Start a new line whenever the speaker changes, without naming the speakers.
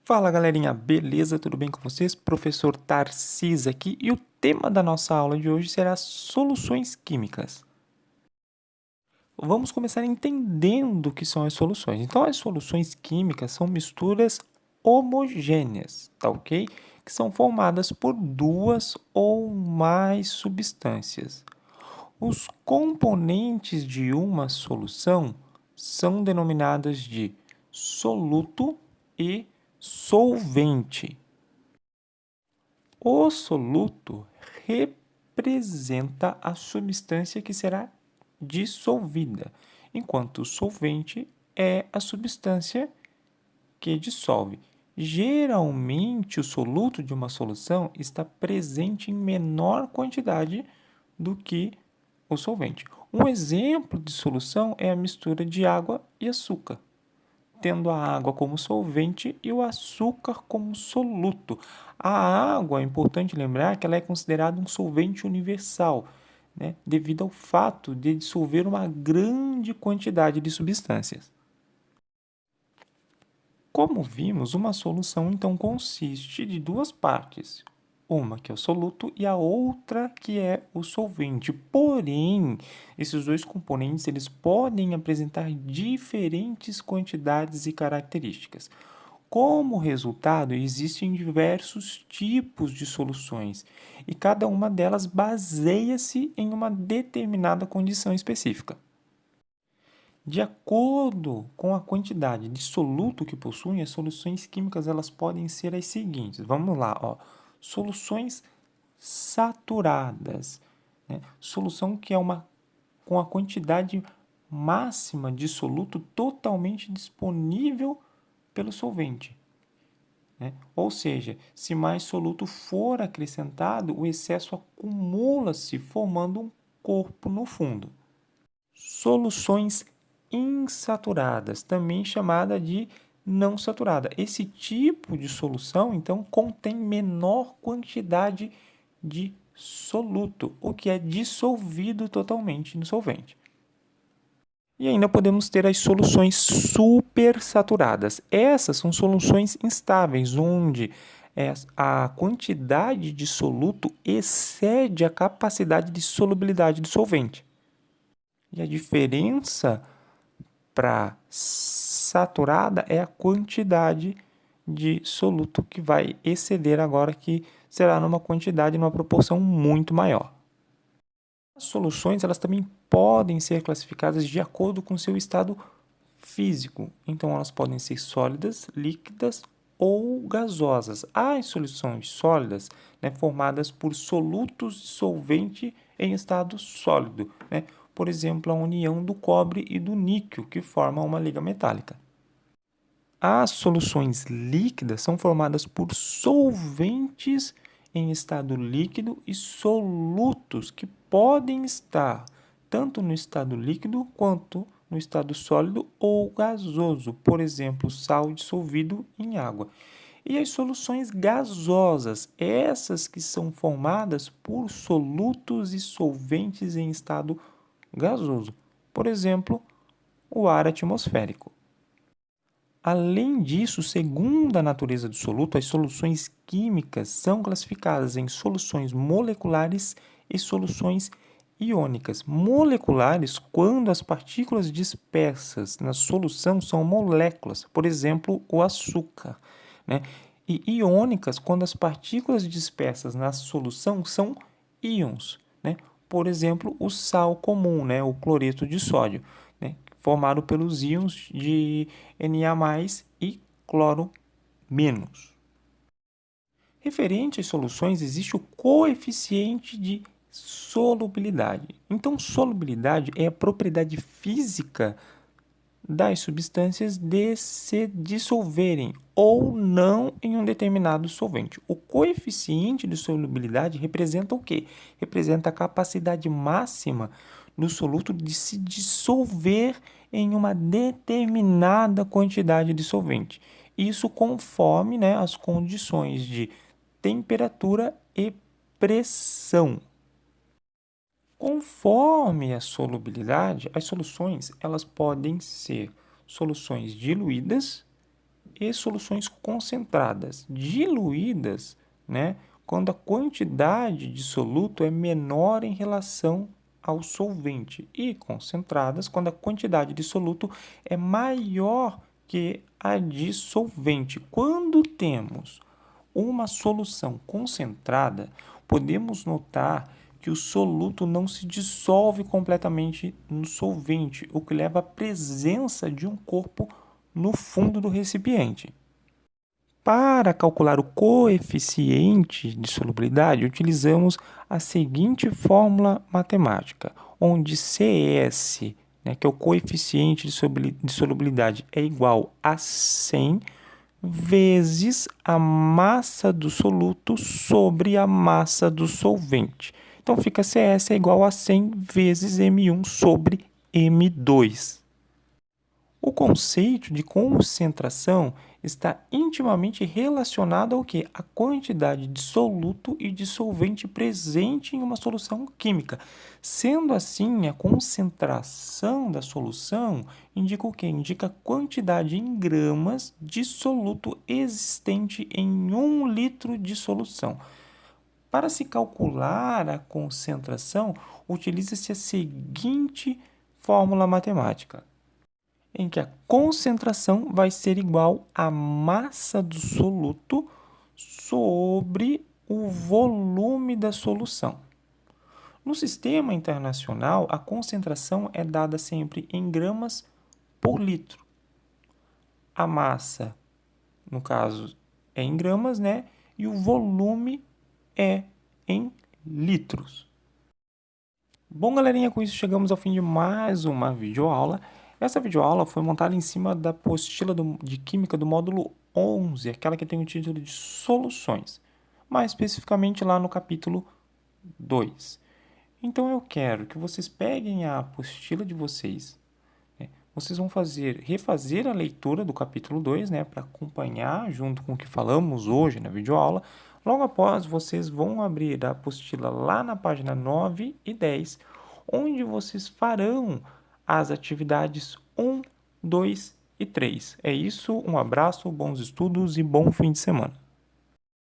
Fala galerinha, beleza? Tudo bem com vocês? Professor Tarcísio aqui e o tema da nossa aula de hoje será soluções químicas. Vamos começar entendendo o que são as soluções. Então, as soluções químicas são misturas homogêneas, tá ok? Que são formadas por duas ou mais substâncias. Os componentes de uma solução são denominadas de soluto e solvente. O soluto representa a substância que será dissolvida, enquanto o solvente é a substância que dissolve. Geralmente, o soluto de uma solução está presente em menor quantidade do que o solvente. Um exemplo de solução é a mistura de água e açúcar, tendo a água como solvente e o açúcar como soluto. A água, é importante lembrar que ela é considerada um solvente universal, né, devido ao fato de dissolver uma grande quantidade de substâncias. Como vimos, uma solução então consiste de duas partes, uma que é o soluto e a outra que é o solvente. Porém, esses dois componentes eles podem apresentar diferentes quantidades e características. Como resultado, existem diversos tipos de soluções e cada uma delas baseia-se em uma determinada condição específica. De acordo com a quantidade de soluto que possuem, as soluções químicas elas podem ser as seguintes. Vamos lá, ó. Soluções saturadas, né? Solução que é com a quantidade máxima de soluto totalmente disponível pelo solvente, né? Ou seja, se mais soluto for acrescentado, o excesso acumula-se, formando um corpo no fundo. Soluções insaturadas, também chamada de não saturada. Esse tipo de solução, então, contém menor quantidade de soluto, o que é dissolvido totalmente no solvente. E ainda podemos ter as soluções supersaturadas. Essas são soluções instáveis, onde a quantidade de soluto excede a capacidade de solubilidade do solvente. E a diferença para saturada é a quantidade de soluto que vai exceder agora, que será numa quantidade, numa proporção muito maior. As soluções elas também podem ser classificadas de acordo com seu estado físico. Então, elas podem ser sólidas, líquidas ou gasosas. As soluções sólidas, né, formadas por solutos de solvente em estado sólido, né? Por exemplo, a união do cobre e do níquel, que formam uma liga metálica. As soluções líquidas são formadas por solventes em estado líquido e solutos que podem estar tanto no estado líquido quanto no estado sólido ou gasoso, por exemplo, sal dissolvido em água. E as soluções gasosas, essas que são formadas por solutos e solventes em estado gasoso, por exemplo, o ar atmosférico. Além disso, segundo a natureza do soluto, as soluções químicas são classificadas em soluções moleculares e soluções iônicas. Moleculares, quando as partículas dispersas na solução são moléculas, por exemplo, o açúcar, né? E iônicas, quando as partículas dispersas na solução são íons, né? Por exemplo, o sal comum, né? O cloreto de sódio, né? Formado pelos íons de Na+ e cloro-. Referente às soluções, existe o coeficiente de solubilidade. Então, solubilidade é a propriedade física das substâncias de se dissolverem ou não em um determinado solvente. O coeficiente de solubilidade representa o quê? Representa a capacidade máxima do soluto de se dissolver em uma determinada quantidade de solvente. Isso conforme, né, as condições de temperatura e pressão. Conforme a solubilidade, as soluções elas podem ser soluções diluídas e soluções concentradas, diluídas, né, quando a quantidade de soluto é menor em relação ao solvente, e concentradas quando a quantidade de soluto é maior que a de solvente. Quando temos uma solução concentrada, podemos notar que o soluto não se dissolve completamente no solvente, o que leva à presença de um corpo no fundo do recipiente. Para calcular o coeficiente de solubilidade, utilizamos a seguinte fórmula matemática, onde CS, né, que é o coeficiente de solubilidade, é igual a 100 vezes a massa do soluto sobre a massa do solvente. Então, fica CS é igual a 100 vezes M1 sobre M2. O conceito de concentração está intimamente relacionado ao quê? A quantidade de soluto e de solvente presente em uma solução química. Sendo assim, a concentração da solução indica o quê? Indica a quantidade em gramas de soluto existente em 1 litro de solução. Para se calcular a concentração, utiliza-se a seguinte fórmula matemática, em que a concentração vai ser igual à massa do soluto sobre o volume da solução. No sistema internacional, a concentração é dada sempre em gramas por litro. A massa, no caso, é em gramas, né? E o volume é em litros. Bom, galerinha, com isso chegamos ao fim de mais uma videoaula. Essa videoaula foi montada em cima da apostila de Química do módulo 11, aquela que tem o título de Soluções, mais especificamente lá no capítulo 2. Então, eu quero que vocês peguem a apostila de vocês, né? Vocês vão refazer a leitura do capítulo 2, né, para acompanhar junto com o que falamos hoje na videoaula. Logo após, vocês vão abrir a apostila lá na página 9 e 10, onde vocês farão as atividades 1, 2 e 3. É isso, um abraço, bons estudos e bom fim de semana.